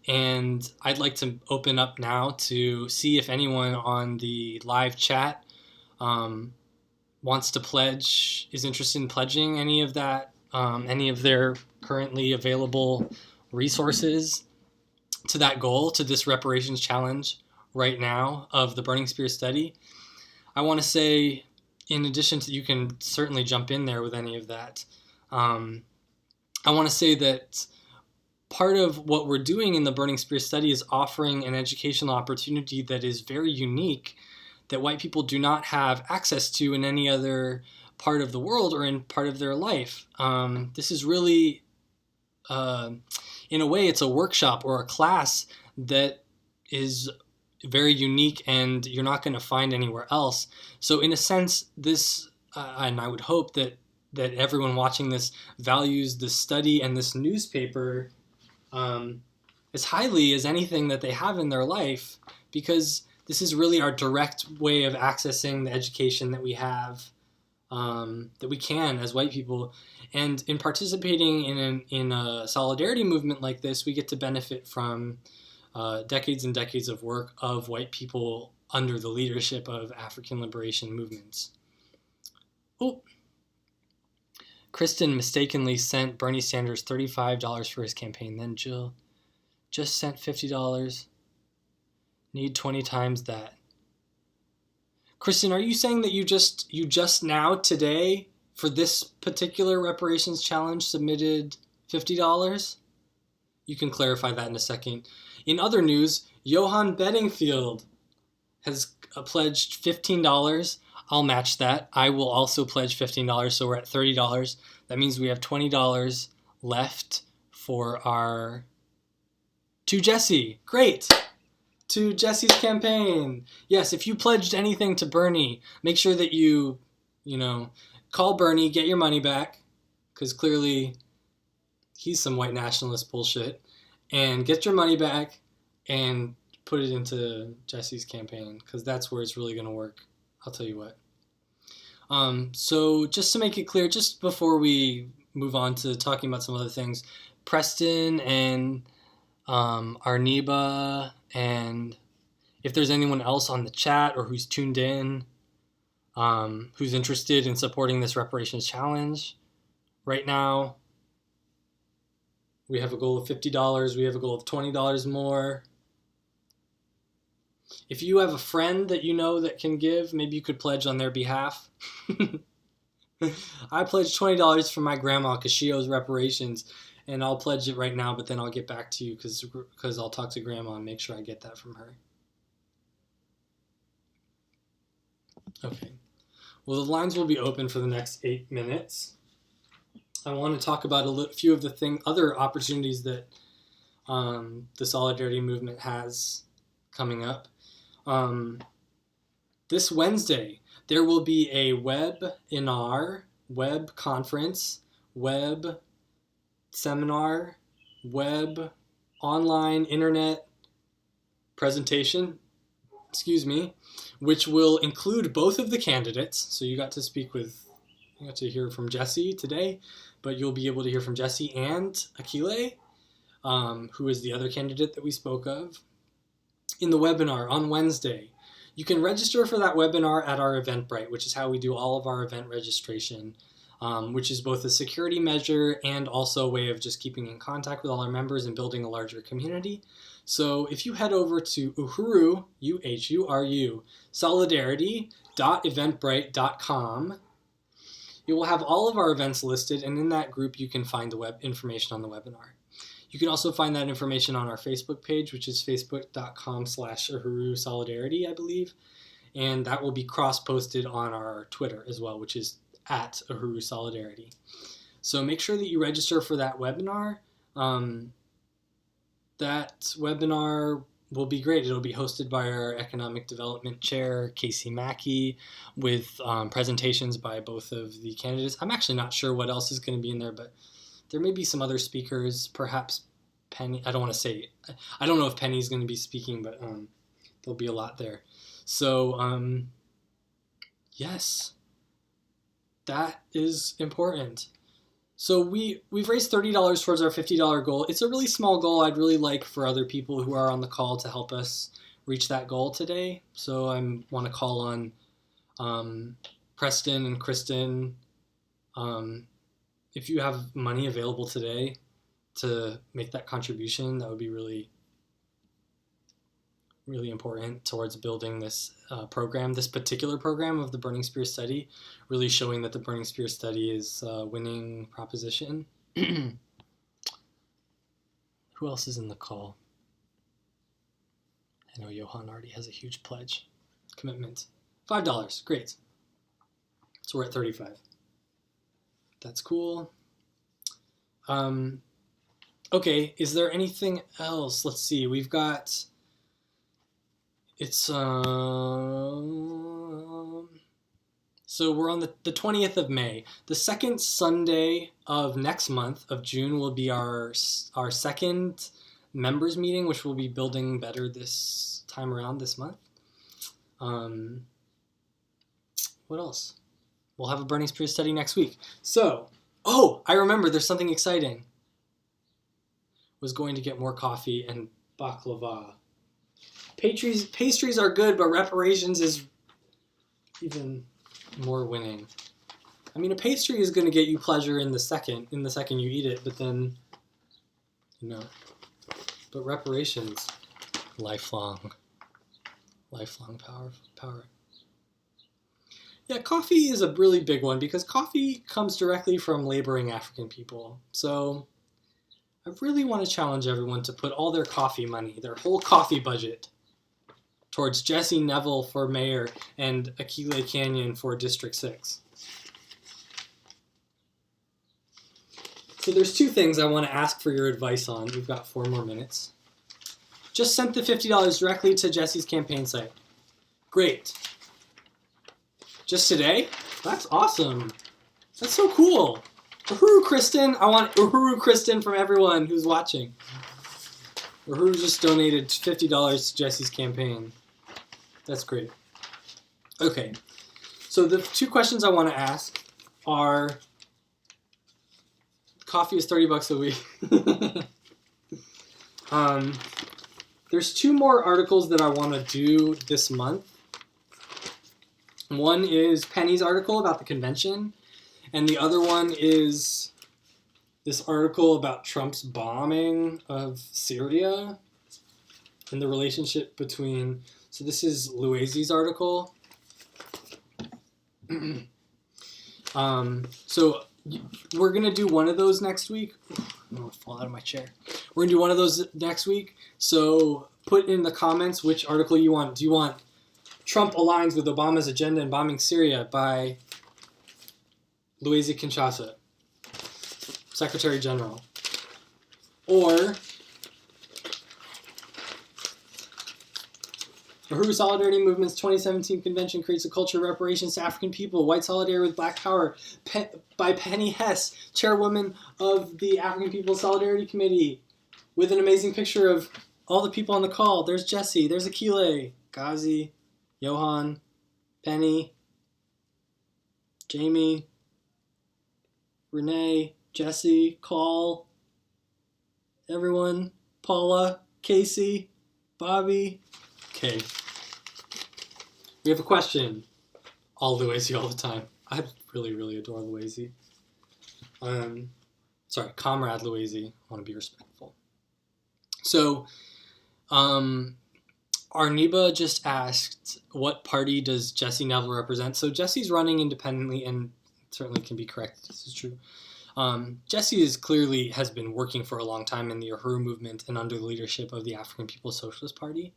and I'd like to open up now to see if anyone on the live chat wants to pledge, is interested in pledging any of that, any of their currently available resources to that goal, to this reparations challenge right now of the Burning Spear study. I want to say, in addition to, you can certainly jump in there with any of that, I want to say that part of what we're doing in the Burning Spear study is offering an educational opportunity that is very unique, that white people do not have access to in any other part of the world or in part of their life. This is really, in a way, it's a workshop or a class that is very unique and you're not going to find anywhere else. So in a sense, this, and I would hope that everyone watching this values this study and this newspaper as highly as anything that they have in their life, because this is really our direct way of accessing the education that we have, that we can as white people. And in participating in a solidarity movement like this, we get to benefit from decades and decades of work of white people under the leadership of African liberation movements. Oh, Kristen mistakenly sent Bernie Sanders $35 for his campaign. Then Jill just sent $50. Need 20 times that. Kristen, are you saying that you just now today for this particular reparations challenge submitted $50? You can clarify that in a second. In other news, Johan Bedingfield has pledged $15. I'll match that. I will also pledge $15, so we're at $30. That means we have $20 left for our To Jesse. Great. To Jesse's campaign. Yes, if you pledged anything to Bernie, make sure that you call Bernie, get your money back, because clearly he's some white nationalist bullshit, and get your money back and put it into Jesse's campaign, because that's where it's really going to work. I'll tell you what. So just to make it clear, just before we move on to talking about some other things, Preston and Arniba, and if there's anyone else on the chat or who's tuned in, who's interested in supporting this reparations challenge, right now we have a goal of $50. We have a goal of $20 more. If you have a friend that you know that can give, maybe you could pledge on their behalf. I pledged $20 for my grandma because she owes reparations, and I'll pledge it right now, but then I'll get back to you because I'll talk to grandma and make sure I get that from her. Okay. Well, the lines will be open for the next 8 minutes. I want to talk about a few of the other opportunities that the Solidarity Movement has coming up. This Wednesday, there will be a webinar, web conference, web seminar, web online internet presentation, which will include both of the candidates. So you got to hear from Jesse today, but you'll be able to hear from Jesse and Akile, who is the other candidate that we spoke of, in the webinar on Wednesday. You can register for that webinar at our Eventbrite, which is how we do all of our event registration, which is both a security measure and also a way of just keeping in contact with all our members and building a larger community. So if you head over to Uhuru, UHURU, solidarity.eventbrite.com, you will have all of our events listed, and in that group you can find the web information on the webinar. You can also find that information on our Facebook page, which is facebook.com/Uhuru Solidarity, I believe. And that will be cross-posted on our Twitter as well, which is at Uhuru Solidarity. So make sure that you register for that webinar. That webinar will be great. It'll be hosted by our Economic Development Chair, Casey Mackey, with presentations by both of the candidates. I'm actually not sure what else is going to be in there, but there may be some other speakers, perhaps Penny. I don't want to say, I don't know if Penny's going to be speaking, but there'll be a lot there. So, yes, that is important. So we've raised $30 towards our $50 goal. It's a really small goal. I'd really like for other people who are on the call to help us reach that goal today. So I want to call on Preston and Kristen. If you have money available today to make that contribution, that would be really, really important towards building this program, this particular program of the Burning Spear Study, really showing that the Burning Spear Study is a winning proposition. Who else is in the call? I know Johan already has a huge pledge commitment. $5, great. So we're at 35. That's cool. Okay, is there anything else? Let's see. We've got... It's... So we're on the 20th of May. The second Sunday of next month, of June, will be our second members meeting, which we'll be building better this time around this month. What else? We'll have a Burning Spear study next week. So, I remember there's something exciting. Was going to get more coffee and baklava. Pastries are good, but reparations is even more winning. I mean, a pastry is going to get you pleasure in the second you eat it, but then, but reparations, lifelong power. Yeah, coffee is a really big one because coffee comes directly from laboring African people. So I really want to challenge everyone to put all their coffee money, their whole coffee budget, towards Jesse Neville for mayor and Akile Canyon for District 6. So there's two things I want to ask for your advice on. We've got 4 more minutes. Just sent the $50 directly to Jesse's campaign site. Great. Just today? That's awesome. That's so cool. Uhuru, Kristen. I want Uhuru, Kristen from everyone who's watching. Uhuru just donated $50 to Jesse's campaign. That's great. Okay. So the 2 questions I want to ask are, coffee is $30 a week. There's 2 more articles that I want to do this month. One is Penny's article about the convention, and the other one is this article about Trump's bombing of Syria and the relationship between... So this is Loise's article. So we're going to do one of those next week. I'm going to fall out of my chair. We're going to do one of those next week. So put in the comments which article you want. Do you want Trump aligns with Obama's agenda in bombing Syria by Louise Kinshasa, Secretary General? Or Uhuru Solidarity Movement's 2017 convention creates a culture of reparations to African people. White solidarity with Black Power by Penny Hess, chairwoman of the African People's Solidarity Committee, with an amazing picture of all the people on the call. There's Jesse, there's Akile, Ghazi, Johan, Penny, Jamie, Renee, Jesse, Call, everyone, Paula, Casey, Bobby. Okay. We have a question. All Louise all the time. I really, really adore Louise. Sorry, Comrade Louise. I want to be respectful. So, Arniba just asked, what party does Jesse Neville represent? So Jesse's running independently, and certainly can be correct. This is true. Jesse has been working for a long time in the Uhuru movement and under the leadership of the African People's Socialist Party.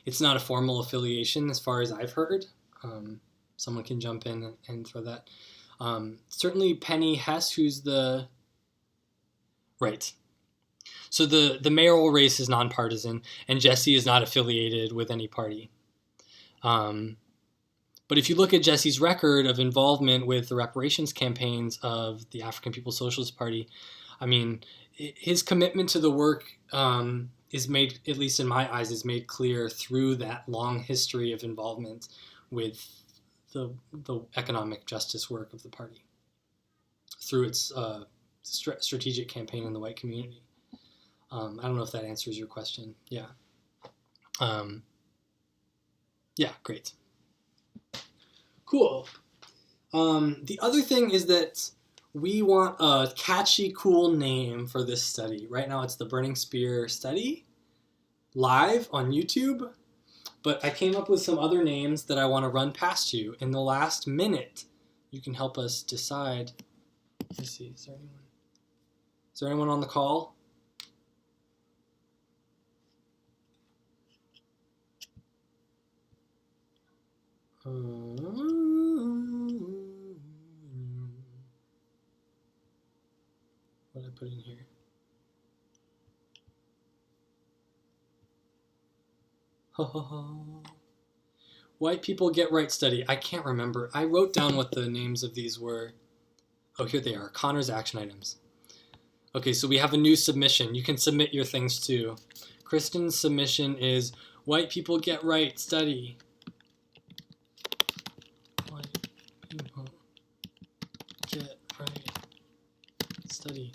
It's not a formal affiliation as far as I've heard. Someone can jump in and throw that. Certainly Penny Hess, who's the... Right. So the mayoral race is nonpartisan, and Jesse is not affiliated with any party. But if you look at Jesse's record of involvement with the reparations campaigns of the African People's Socialist Party, I mean, his commitment to the work is made, at least in my eyes, is made clear through that long history of involvement with the economic justice work of the party, through its strategic campaign in the white community. I don't know if that answers your question. Yeah. Yeah, great. Cool. The other thing is that we want a catchy, cool name for this study. Right now it's the Burning Spear study, live on YouTube. But I came up with some other names that I want to run past you. In the last minute, you can help us decide. Let's see, is there anyone on the call? What did I put in here? White People Get Right study. I can't remember. I wrote down what the names of these were. Oh, here they are. Connor's action items. Okay, so we have a new submission. You can submit your things too. Kristen's submission is White People Get Right study. White People Get Right study.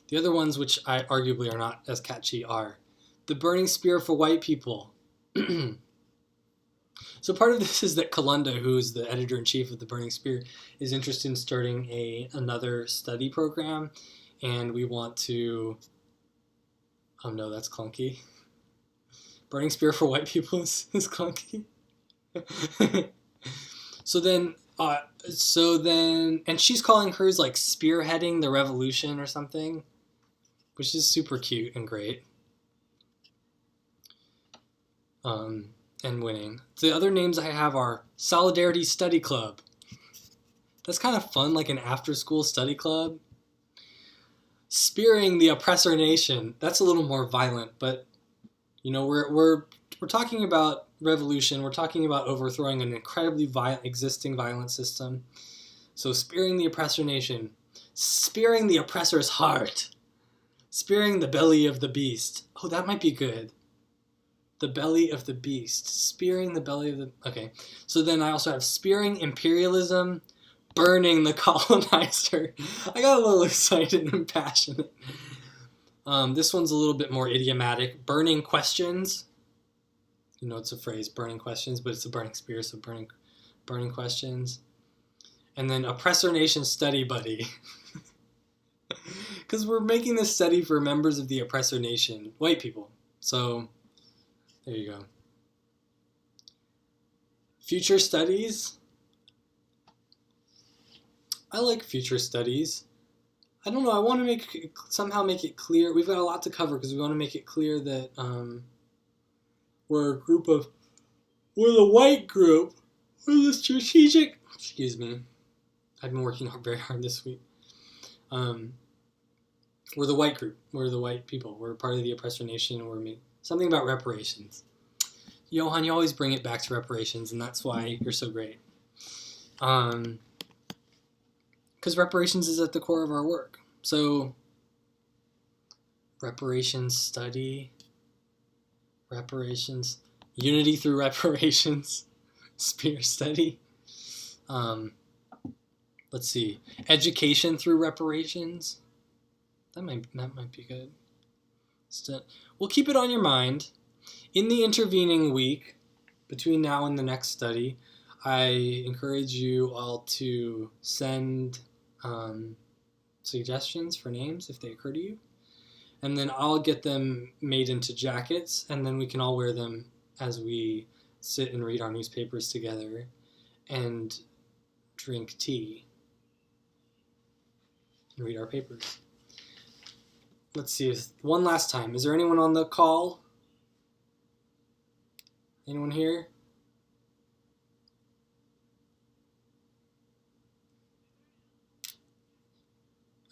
The other ones, which I arguably are not as catchy, are The Burning Spear for White People. So part of this is that Kalunda, who is the editor-in-chief of The Burning Spear, is interested in starting another study program, and we want to... Oh no, that's clunky. Burning Spear for White People is clunky. So then, and she's calling hers like spearheading the revolution or something, which is super cute and great. And winning. The other names I have are Solidarity Study Club. That's kind of fun, like an after-school study club. Spearing the oppressor nation. That's a little more violent, but we're talking about revolution. We're talking about overthrowing an incredibly existing violent system. So spearing the oppressor nation, spearing the oppressor's heart, spearing the belly of the beast. Oh, that might be good. The belly of the beast, spearing the belly of the. Okay, so then I also have spearing imperialism, burning the colonizer. I got a little excited and passionate. This one's a little bit more idiomatic. Burning questions. It's a phrase, burning questions, but it's a burning spear, so burning questions. And then oppressor nation study buddy. Because we're making this study for members of the oppressor nation, white people. So there you go. Future studies. I like future studies. I don't know. I want to somehow make it clear. We've got a lot to cover because we want to make it clear that we're the white group. We're the strategic. Excuse me. I've been working very hard this week. We're the white group. We're the white people. We're part of the oppressor nation. Something about reparations. Johan, you always bring it back to reparations, and that's why you're so great. Because reparations is at the core of our work. So, reparations study, reparations, unity through reparations, spear study. Let's see, education through reparations. That might be good. We'll keep it on your mind. In the intervening week, between now and the next study, I encourage you all to send suggestions for names if they occur to you. And then I'll get them made into jackets, and then we can all wear them as we sit and read our newspapers together and drink tea and read our papers. Let's see, one last time. Is there anyone on the call? Anyone here?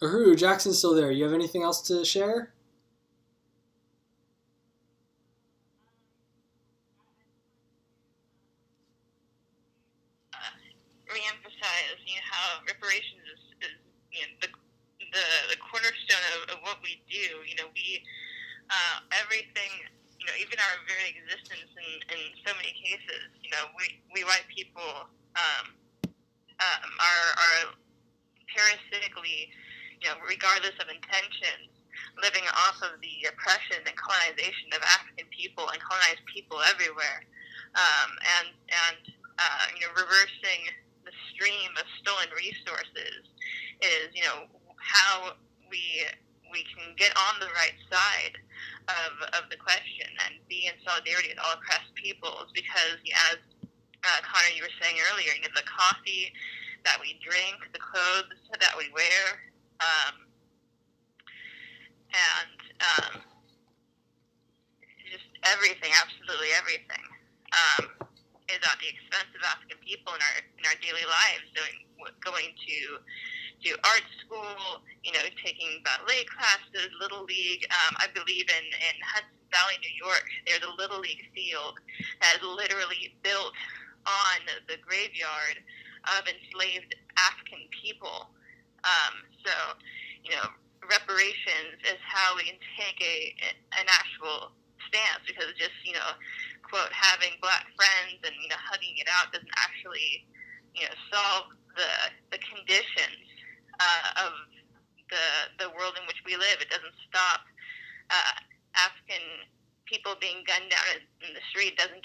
Uhuru, Jackson's still there. You have anything else to share? Reemphasize, how reparations is the cornerstone of what we do. We everything, even our very existence in so many cases, we white people are parasitically, regardless of intentions, living off of the oppression and colonization of African people and colonized people everywhere, and reversing the stream of stolen resources is, how we can get on the right side of the question and be in solidarity with all oppressed peoples, because as Connor, you were saying earlier, the coffee that we drink, the clothes that we wear, and just everything, absolutely everything, is at the expense of African people in our daily lives. Going to art school, taking ballet classes, Little League. I believe in Hudson Valley, New York, there's a Little League field that is literally built on the graveyard of enslaved African people. So, reparations is how we can take an actual stance, because just, quote, having black friends and, hugging it out doesn't actually, solve the conditions of the world in which we live. It doesn't stop African people being gunned down in the street. It doesn't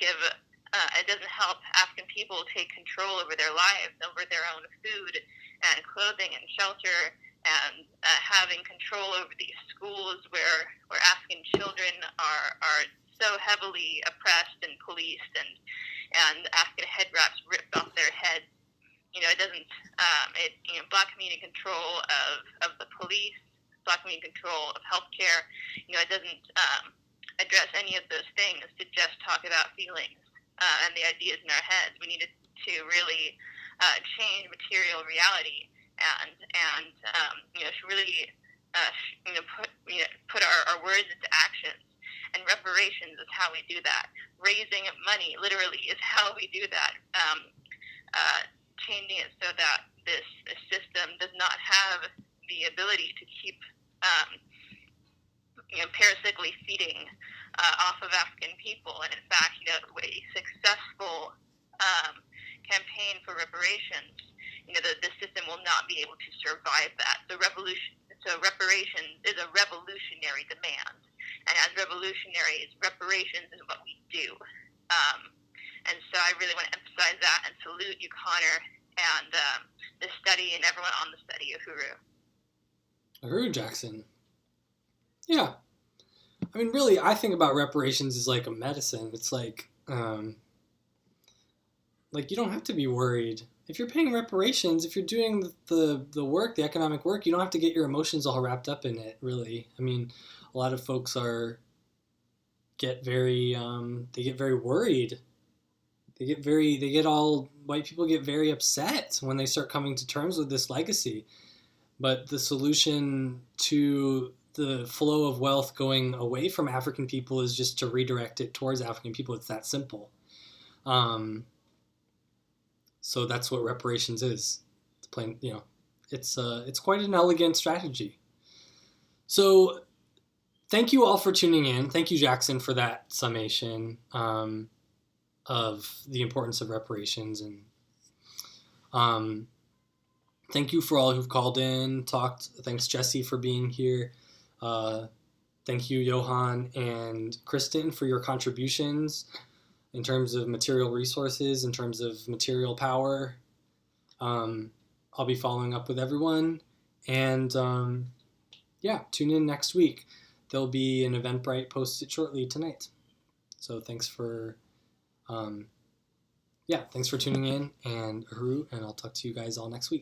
help African people take control over their lives, over their own food and clothing and shelter, and having control over these schools where African children are so heavily oppressed and policed, and African head wraps ripped off their heads. It doesn't. Black community control of the police, black community control of healthcare. It doesn't address any of those things to just talk about feelings and the ideas in our heads. We needed to really change material reality and really put our words into actions. And reparations is how we do that. Raising money, literally, is how we do that. Changing it so that this system does not have the ability to keep parasitically feeding off of African people. And in fact, a successful campaign for reparations, the system will not be able to survive that. So reparations is a revolutionary demand. And as revolutionaries, reparations is what we do. And so I really want to emphasize that and salute you, Connor, and the study and everyone on the study, Uhuru. Uhuru Jackson. Yeah. I mean, really, I think about reparations as like a medicine. It's like you don't have to be worried. If you're paying reparations, if you're doing the work, the economic work, you don't have to get your emotions all wrapped up in it, really. I mean, a lot of folks get very worried. White people get very upset when they start coming to terms with this legacy. But the solution to the flow of wealth going away from African people is just to redirect it towards African people. It's that simple. So that's what reparations is. It's plain, it's quite an elegant strategy. So thank you all for tuning in. Thank you, Jackson, for that summation of the importance of reparations, and thank you for all who've called in, talked. Thanks, Jesse, for being here. Thank you, Johan and Kristen, for your contributions in terms of material resources, in terms of material power. I'll be following up with everyone. And tune in next week. There'll be an Eventbrite posted shortly tonight. So thanks for tuning in, and Uhuru, and I'll talk to you guys all next week.